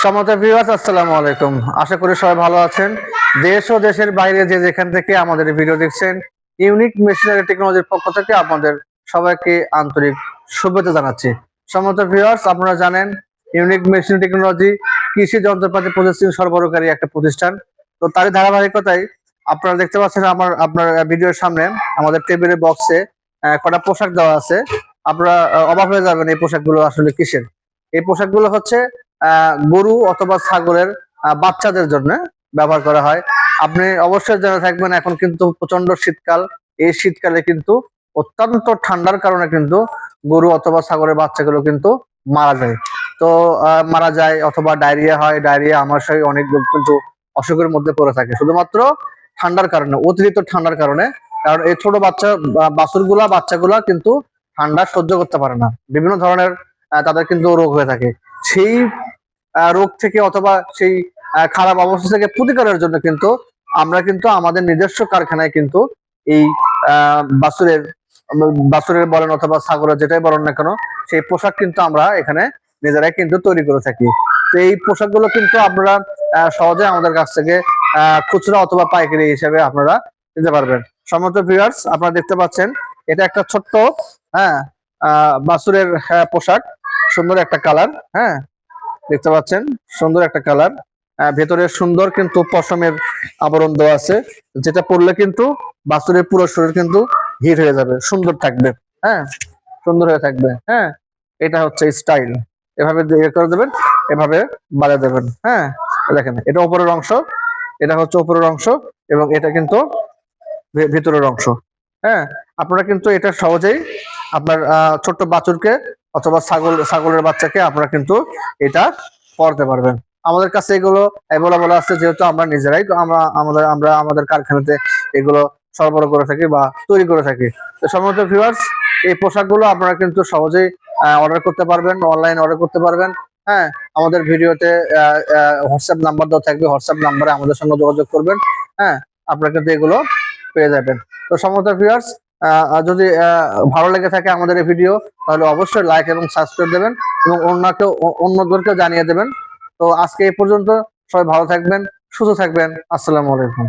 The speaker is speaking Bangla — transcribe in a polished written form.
সম্মানিত ভিউয়ার্স, আসসালামু আলাইকুম। আশা করি সবাই ভালো আছেন। দেশ ও দেশের বাইরে যে যেখান থেকে আমাদের এই ভিডিও দেখছেন, ইউনিক মেশিনারি টেকনোলজির পক্ষ থেকে আপনাদের সবাইকে আন্তরিক শুভেচ্ছা জানাচ্ছি। সম্মানিত ভিউয়ার্স, আপনারা জানেন ইউনিক মেশিনারি টেকনোলজি কৃষি যন্ত্রপাতি প্রসেসিং সরবরাহকারী একটা প্রতিষ্ঠান। তো তারই ধারাবাহিকতায় আপনারা দেখতে পাচ্ছেন আপনার ভিডিওর সামনে আমাদের টেবিলের বক্সে কটা পোশাক দেওয়া আছে। আপনারা অবাক হয়ে যাবেন এই পোশাকগুলো আসলে কিসের। এই পোশাকগুলো হচ্ছে গরু অথবা ছাগলের বাচ্চাদের জন্য ব্যবহার করা হয়। আপনি অবশ্যই জেনে থাকবেন, এখন কিন্তু প্রচন্ড শীতকাল। এই শীতকালে কিন্তু অত্যন্ত ঠান্ডার কারণে কিন্তু গরু অথবা ছাগলের বাচ্চাগুলো কিন্তু মারা যায়। তো মারা যায় অথবা ডায়রিয়া হয়, ডায়রিয়া আমাশয়, অনেক লোক কিন্তু অসুখের মধ্যে পড়ে থাকে শুধুমাত্র ঠান্ডার কারণে, অতিরিক্ত ঠান্ডার কারণে। কারণ এই ছোট বাচ্চাগুলা কিন্তু ঠান্ডা সহ্য করতে পারে না, বিভিন্ন ধরনের তাদের কিন্তু রোগ হয়ে থাকে। সেই রোগ থেকে অথবা সেই খারাপ অবস্থা থেকে প্রতিকারের জন্য কিন্তু আমরা কিন্তু আমাদের নিজস্ব কারখানায় কিন্তু এই বাছুরের বলেন অথবা ছাগলের যেটাই বলেন না কেন, সেই পোশাক কিন্তু আমরা এখানে নিজেরাই কিন্তু তৈরি করে থাকি। তো এই পোশাকগুলো কিন্তু আপনারা সহজে আমাদের কাছ থেকে খুচরা অথবা পাইকারি হিসেবে আপনারা নিতে পারবেন। সম্মানিত ভিউয়ার্স, আপনারা দেখতে পাচ্ছেন এটা একটা ছোট্ট বাছুরের পোশাক, সুন্দর একটা কালার। হ্যাঁ, দেখতে পাচ্ছেন সুন্দর একটা কালার, ভেতরে সুন্দর কিন্তু পশমের আবরণ দেওয়া আছে, যেটা পরলে কিন্তু বাছুরের পুরো শরীর কিন্তু হিট হয়ে যাবে, সুন্দর থাকবে। হ্যাঁ, সুন্দর হয়ে থাকবে। হ্যাঁ, এটা হচ্ছে স্টাইল। এভাবে করে দেবেন, এভাবে বাড়িয়ে দেবেন। হ্যাঁ, দেখেন এটা উপরের অংশ, এটা হচ্ছে উপরের অংশ এবং এটা কিন্তু ভিতরের অংশ। হ্যাঁ, আপনারা কিন্তু এটা সহজেই আপনার ছোট্ট বাছুরকে অথবা ছাগলের বাচ্চাকে আপনারা কিন্তু এটা পড়তে পারবেন। আমাদের কাছে এগুলো অ্যাভেলেবল আছে, যেহেতু আমরা নিজেরাই আমাদের কারখানাতে এগুলো সরবরাহ করে থাকি বা তৈরি করে থাকি। তো সম্মানিত ভিউয়ার্স, এই পোশাকগুলো আপনারা কিন্তু সহজেই অর্ডার করতে পারবেন, অনলাইন অর্ডার করতে পারবেন। হ্যাঁ, আমাদের ভিডিওতে হোয়াটসঅ্যাপ নাম্বার দেওয়া থাকবে, হোয়াটসঅ্যাপ নাম্বারে আমাদের সঙ্গে যোগাযোগ করবেন। হ্যাঁ, আপনারা কিন্তু এগুলো পেয়ে যাবেন। তো সম্মানিত ভিউয়ার্স, যদি ভালো লেগে থাকে আমাদের এই ভিডিও, তাহলে অবশ্যই লাইক এবং সাবস্ক্রাইব দেবেন এবং অন্যদেরকেও জানিয়ে দেবেন। তো আজকে এই পর্যন্ত, সবাই ভালো থাকবেন, সুস্থ থাকবেন। আসসালামু আলাইকুম।